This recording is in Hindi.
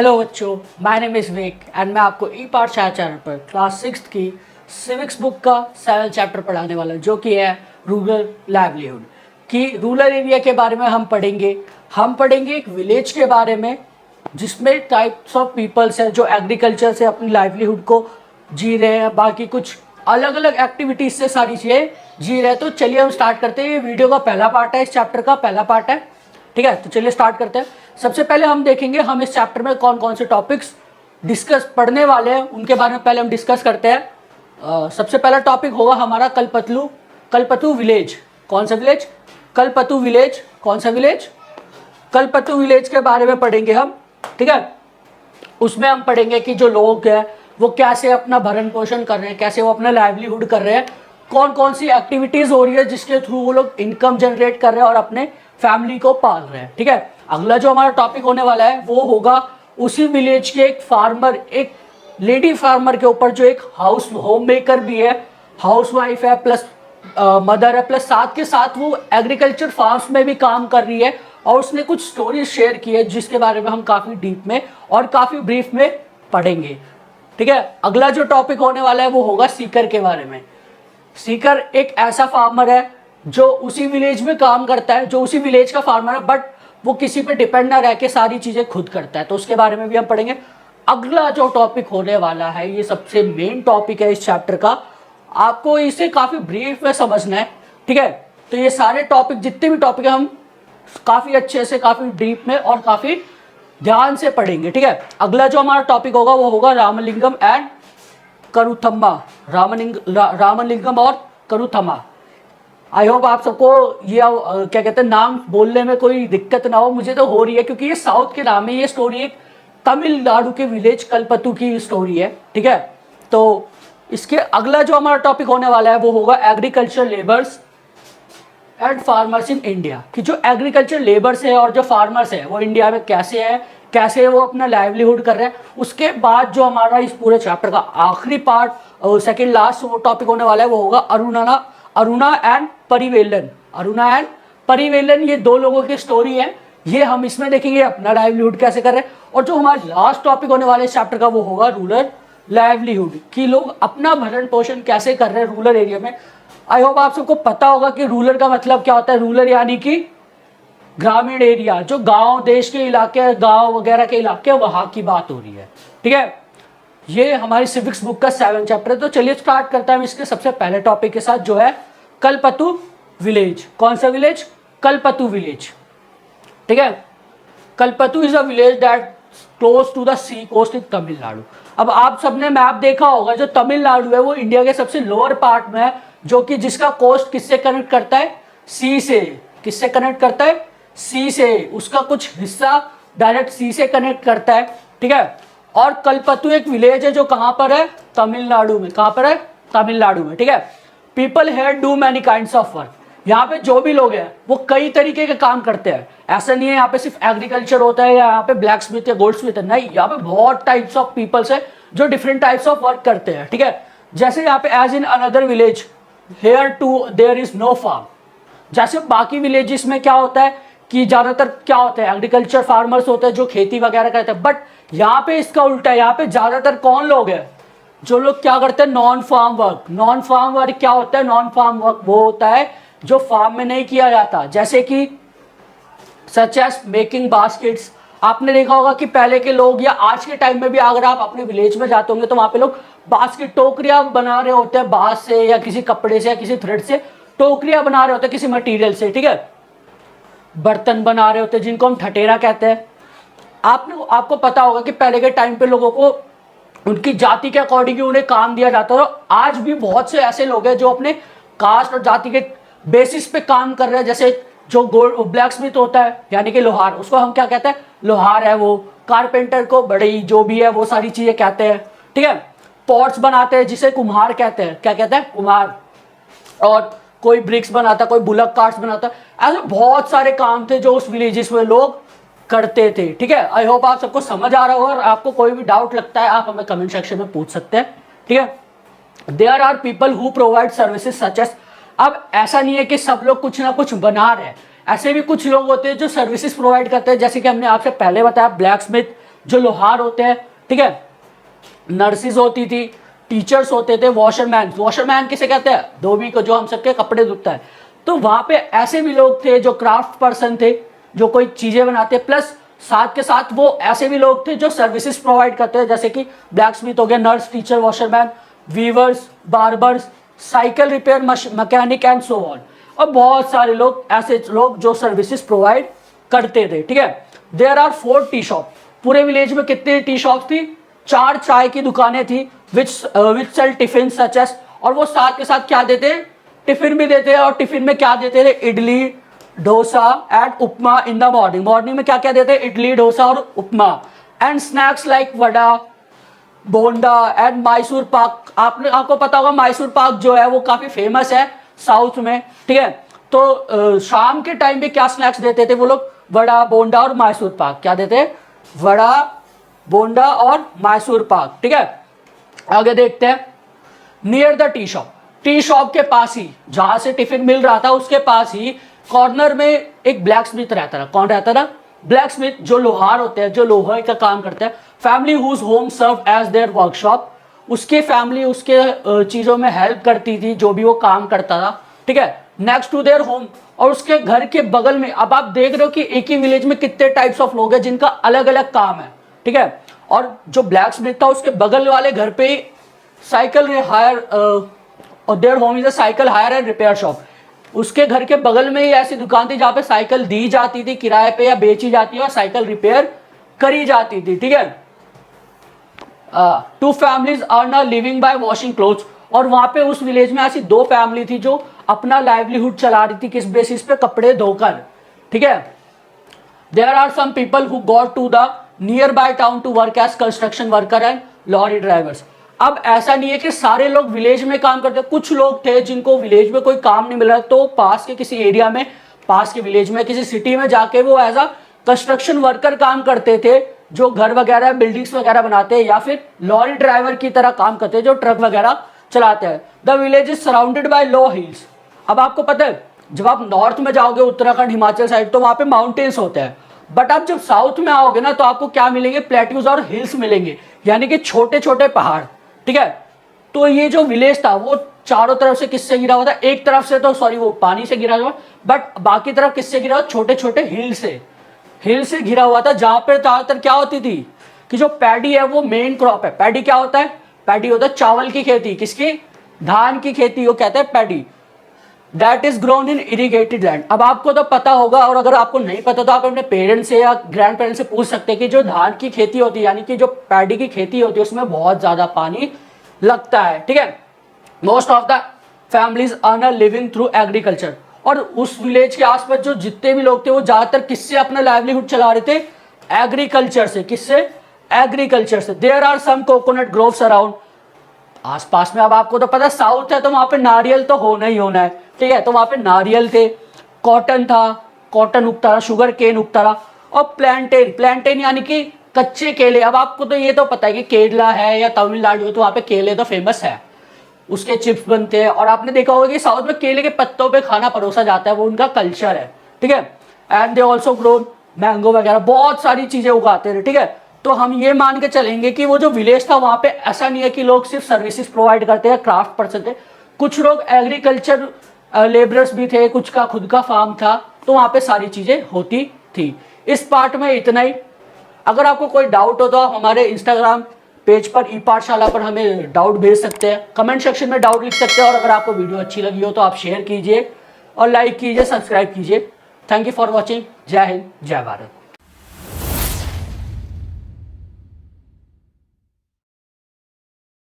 हेलो बच्चों, my name is Vik and मैं आपको ई पाठशाला चैनल पर क्लास 6 की सिविक्स बुक का 7 चैप्टर पढ़ाने वाला हूँ, जो कि है रूरल लाइवलीहुड कि रूरल एरिया के बारे में हम पढ़ेंगे एक विलेज के बारे में जिसमें टाइप्स ऑफ पीपल्स हैं जो एग्रीकल्चर से अपनी लाइवलीहुड को जी रहे हैं, बाकी कुछ अलग अलग एक्टिविटीज़ से सारी चीज़ें जी रहे हैं। तो चलिए हम स्टार्ट करते हैं। ये वीडियो का पहला पार्ट है, इस चैप्टर का पहला पार्ट है। ठीक है, तो चलिए स्टार्ट करते हैं। सबसे पहले हम देखेंगे हम इस चैप्टर में कौन कौन से टॉपिक्स डिस्कस पढ़ने वाले हैं, उनके बारे में पहले हम डिस्कस करते हैं। सबसे पहला टॉपिक होगा हमारा कलपतु विलेज। कौन सा विलेज? कलपतु विलेज। कौन सा विलेज? कलपतु विलेज के बारे में पढ़ेंगे हम। ठीक है, उसमें हम पढ़ेंगे कि जो लोग हैं वो कैसे अपना भरण पोषण कर रहे हैं, कैसे वो अपना लाइवलीहुड कर रहे हैं, कौन कौन सी एक्टिविटीज़ हो रही है जिसके थ्रू वो लोग इनकम जनरेट कर रहे हैं और अपने फैमिली को पाल रहे हैं। ठीक है, अगला जो हमारा टॉपिक होने वाला है वो होगा उसी विलेज के एक फार्मर, एक लेडी फार्मर के ऊपर, जो एक होम मेकर भी है, हाउस वाइफ है, प्लस मदर है, प्लस साथ के साथ वो एग्रीकल्चर फार्म्स में भी काम कर रही है और उसने कुछ स्टोरीज शेयर की है जिसके बारे में हम काफ़ी डीप में और काफ़ी ब्रीफ में पढ़ेंगे। ठीक है, अगला जो टॉपिक होने वाला है वो होगा सीकर के बारे में। सीकर एक ऐसा फार्मर है जो उसी विलेज में काम करता है, जो उसी विलेज का फार्मर है, बट वो किसी पे डिपेंड ना रह के सारी चीज़ें खुद करता है, तो उसके बारे में भी हम पढ़ेंगे। अगला जो टॉपिक होने वाला है, ये सबसे मेन टॉपिक है इस चैप्टर का, आपको इसे काफ़ी ब्रीफ में समझना है। ठीक है, तो ये सारे टॉपिक, जितने भी टॉपिक है, हम काफ़ी अच्छे से, काफ़ी डीप में और काफ़ी ध्यान से पढ़ेंगे। ठीक है, अगला जो हमारा टॉपिक होगा वो होगा रामलिंगम एंड करुथम्मा। रामलिंगम और करुथम्मा। आई होप आप सबको ये क्या कहते हैं, नाम बोलने में कोई दिक्कत ना हो। मुझे तो हो रही है क्योंकि ये साउथ के नाम है। ये स्टोरी एक तमिलनाडु के विलेज कलपतु की स्टोरी है। ठीक है, तो इसके अगला जो हमारा टॉपिक होने वाला है वो होगा agriculture labours and farmers in India, कि जो एग्रीकल्चर लेबर्स है और जो फार्मर्स है वो इंडिया में कैसे है, कैसे वो अपना लाइवलीहुड कर रहे हैं। उसके बाद जो हमारा इस पूरे चैप्टर का आखिरी पार्ट, सेकेंड लास्ट वो टॉपिक होने वाला है वो होगा अरुणा एंड परिवेलन। ये दो लोगों की स्टोरी है, ये हम इसमें देखेंगे अपना लाइवलीहुड कैसे कर रहे हैं। और जो हमारा लास्ट टॉपिक होने वाला है इस चैप्टर का वो होगा रूरल लाइवलीहुड, कि लोग अपना भरण पोषण कैसे कर रहे हैं रूरल एरिया में। आई होप आप सबको पता होगा कि रूरल का मतलब क्या होता है। रूरल यानी कि ग्रामीण एरिया, जो गांव देश के इलाके, गांव वगैरह के इलाके, वहां की बात हो रही है। ठीक है, ये हमारी सिविक्स बुक का 7 चैप्टर है। तो चलिए स्टार्ट करते हैं इसके सबसे पहले टॉपिक के साथ, जो है कलपतु विलेज। कौन सा विलेज? कलपतु विलेज। ठीक है, Kalpattu is a village that close to the sea coast in Tamil Nadu. अब आप सबने मैप देखा होगा, जो तमिलनाडु है वो इंडिया के सबसे लोअर पार्ट में है, जो कि जिसका कोस्ट किससे कनेक्ट करता है? सी से। किससे कनेक्ट करता है? सी से। उसका कुछ हिस्सा डायरेक्ट सी से कनेक्ट करता है। ठीक है, और कलपतु एक विलेज है जो कहाँ पर है? तमिलनाडु में। कहाँ पर है? तमिलनाडु में। ठीक है, people here do many kinds of work. यहाँ पे जो भी लोग हैं वो कई तरीके के काम करते हैं। ऐसा नहीं है यहाँ पे सिर्फ एग्रीकल्चर होता है या यहाँ पे ब्लैक स्मिथ या गोल्ड स्मिथ है, नहीं, यहाँ पे बहुत टाइप्स ऑफ पीपल्स है जो डिफरेंट टाइप्स ऑफ वर्क करते हैं। ठीक है, जैसे यहाँ पे as in another village here too there is no farm. जैसे बाकी विलेजेस में क्या होता है कि ज़्यादातर क्या होता है, एग्रीकल्चर फार्मर्स होते हैं जो खेती वगैरह करते हैं, बट यहाँ पे इसका उल्टा है। यहाँ पे ज़्यादातर कौन लोग हैं? जो लोग क्या करते हैं? Non farm work. Non farm work क्या होता है? नॉन फार्म वर्क वो होता है जो फार्म में नहीं किया जाता, जैसे कि सच एज मेकिंग बास्केट्स। आपने देखा होगा कि पहले के लोग या आज के टाइम में भी अगर आप अपने विलेज में जाते होंगे तो वहाँ पे लोग बास्केट, टोकरियाँ बना रहे होते हैं बांस से या किसी कपड़े से या किसी थ्रेड से, टोकरियाँ बना रहे होते हैं किसी मटेरियल से। ठीक है, बर्तन बना रहे होते हैं जिनको हम ठटेरा कहते हैं। आपको पता होगा कि पहले के टाइम पे लोगों को उनकी जाति के अकॉर्डिंग उन्हें काम दिया जाता है। और आज भी बहुत से ऐसे लोग हैं जो अपने कास्ट और जाति के बेसिस पे काम कर रहे हैं। जैसे जो ब्लैक स्मिथ होता है यानी कि लोहार, उसको हम क्या कहते हैं? लोहार है वो। कारपेंटर को बढ़ई जो भी है वो सारी चीज़ें कहते हैं। ठीक है, पॉट्स बनाते हैं जिसे कुम्हार कहते हैं। क्या कहते हैं? कुम्हार। और कोई ब्रिक्स बनाता, कोई बुलक कार्ट्स बनाता, ऐसे बहुत सारे काम थे जो उस विलेजेस में लोग करते थे। ठीक है, आई होप आप सबको समझ आ रहा होगा। और आपको कोई भी डाउट लगता है आप हमें कमेंट सेक्शन में पूछ सकते हैं। ठीक है, there are people who provide services such as. अब ऐसा नहीं है कि सब लोग कुछ ना कुछ बना रहे हैं, ऐसे भी कुछ लोग होते हैं जो सर्विसेज प्रोवाइड करते हैं। जैसे कि हमने आपसे पहले बताया ब्लैक स्मिथ, जो लोहार होते हैं, ठीक है, नर्सिस होती थी, टीचर्स होते थे, वॉशरमैन, वॉशरमैन किसे कहते हैं, धोबी को, जो हम सबके कपड़े धुलता है। तो वहां पे ऐसे भी लोग थे जो क्राफ्ट पर्सन थे, जो कोई चीजें बनाते, प्लस साथ के साथ वो ऐसे भी लोग थे जो सर्विसेज प्रोवाइड करते हैं, जैसे कि ब्लैक स्मिथ हो गया, nurse, teacher, washerman, weavers, barbers, cycle repair mechanic and so on. और बहुत सारे लोग ऐसे लोग जो सर्विसेज प्रोवाइड करते थे, ठीक है। There are 4 tea shop. पूरे विलेज में कितने टी शॉप थी? 4 चाय की दुकानें थी, विच सेल टिफिन सच एस, और वो साथ के साथ क्या देते, टिफिन भी देते हैं। और टिफिन में क्या देते थे? Idli, dosa and upma in the morning. Morning में क्या क्या देते हैं? इडली, डोसा और उपमा। And snacks like vada, bonda and Mysore pak. आपको पता होगा मैसूर पाक जो है वो काफी फेमस है साउथ में, ठीक है। तो शाम के टाइम पे क्या स्नैक्स देते थे वो लोग? वड़ा, बोंडा और मैसूर पाक। क्या देते? वड़ा, बोंडा और मैसूर पाक, ठीक है। आगे देखते हैं, near the tea shop. Tea shop के पास ही, जहां से टिफिन मिल रहा था उसके पास ही कॉर्नर में एक ब्लैक स्मिथ रहता था। कौन रहता था? ब्लैक स्मिथ, जो लोहार होते हैं, जो लोहे का काम करते हैं। Family whose home serve as their workshop. उसके फैमिली उसके चीजों में हेल्प करती थी, जो भी वो काम करता था, ठीक है। नेक्स्ट टू देयर होम, और उसके घर के बगल में, अब आप देख रहे हो कि एक ही विलेज में कितने टाइप्स ऑफ लोग हैं जिनका अलग अलग काम है, ठीक है। और जो ब्लैक स्मिथ था उसके बगल वाले घर पे साइकिल हायर, और their home is a cycle hire and repair shop. उसके घर के बगल में ही ऐसी दुकान थी जहां पे साइकिल दी जाती थी किराए पे या बेची जाती है और साइकिल रिपेयर करी जाती थी, ठीक है। 2 families earn a living by washing clothes। और वहां पे उस विलेज में ऐसी 2 फैमिली थी जो अपना लाइवलीहुड चला रही थी, किस बेसिस पे? कपड़े धोकर, ठीक है। There are some people who got to the nearby town to work as construction worker and lorry drivers. अब ऐसा नहीं है कि सारे लोग विलेज में काम करते, कुछ लोग थे जिनको विलेज में कोई काम नहीं मिल रहा, तो पास के किसी एरिया में, पास के विलेज में, किसी सिटी में जाके वो एज अ कंस्ट्रक्शन वर्कर काम करते थे, जो घर वगैरह, बिल्डिंग्स वगैरह बनाते हैं, या फिर लॉरी ड्राइवर की तरह काम करते हैं जो ट्रक वगैरह चलाते हैं। The village is surrounded by low hills. अब आपको पता है, जब आप नॉर्थ में जाओगे, उत्तराखंड, हिमाचल साइड, तो वहां पे माउंटेन्स होते हैं। बट आप जब साउथ में आओगे ना, तो आपको क्या मिलेंगे? प्लेट्यूज और हिल्स मिलेंगे, यानी कि छोटे छोटे पहाड़, ठीक है। तो ये जो विलेज था वो चारों तरफ से किससे घिरा हुआ था? एक तरफ से तो सॉरी वो पानी से घिरा हुआ, बट बाकी तरफ किससे घिरा हुआ? छोटे छोटे हिल से घिरा हुआ था, जहां पर ज्यादातर क्या होती थी कि जो पैडी है वो मेन क्रॉप है। पैडी क्या होता है? पैडी होता है चावल की खेती, किसकी? धान की खेती, वो कहते हैं paddy. That is grown in irrigated land. अब आपको तो पता होगा, और अगर आपको नहीं पता तो आप अपने पेरेंट्स से या ग्रैंड पेरेंट्स से पूछ सकते हैं कि जो धान की खेती होती है, यानी कि जो पैडी की खेती होती है, उसमें बहुत ज्यादा पानी लगता है, ठीक है। Most of the families earn a living through agriculture. और उस विलेज के आसपास जो जितने भी लोग थे वो ज्यादातर किससे अपना लाइवलीहुड चला रहे थे? एग्रीकल्चर से। किससे? एग्रीकल्चर से। There are some coconut groves around. आसपास में, अब आपको तो पता साउथ है तो वहां पे नारियल तो होना ही होना है, ठीक है। तो वहां पे नारियल थे, कॉटन था, कॉटन उगता रहा, शुगर केन उगता रहा, और प्लांटेन यानी कि कच्चे केले। अब आपको तो ये तो पता है कि केरला है या तमिलनाडु है तो वहां पे केले तो फेमस है, उसके चिप्स बनते हैं। और आपने देखा होगा कि साउथ में केले के पत्तों पे खाना परोसा जाता है, वो उनका कल्चर है, ठीक है। And they also grow mango वगैरह, बहुत सारी चीजें उगाते थे, ठीक है। तो हम ये मान के चलेंगे कि वो जो विलेज था वहां पे ऐसा नहीं है कि लोग सिर्फ सर्विसेज प्रोवाइड करते हैं, क्राफ्ट पर्सन थे, कुछ लोग एग्रीकल्चर लेबरर्स भी थे, कुछ का खुद का फार्म था, तो वहां पे सारी चीजें होती थी। इस पार्ट में इतना ही। अगर आपको कोई डाउट हो तो आप हमारे इंस्टाग्राम पेज पर ई पाठशाला पर हमें डाउट भेज सकते हैं, कमेंट सेक्शन में डाउट लिख सकते हैं। और अगर आपको वीडियो अच्छी लगी हो तो आप शेयर कीजिए और लाइक कीजिए, सब्सक्राइब कीजिए। Thank you for watching. जय हिंद, जय भारत।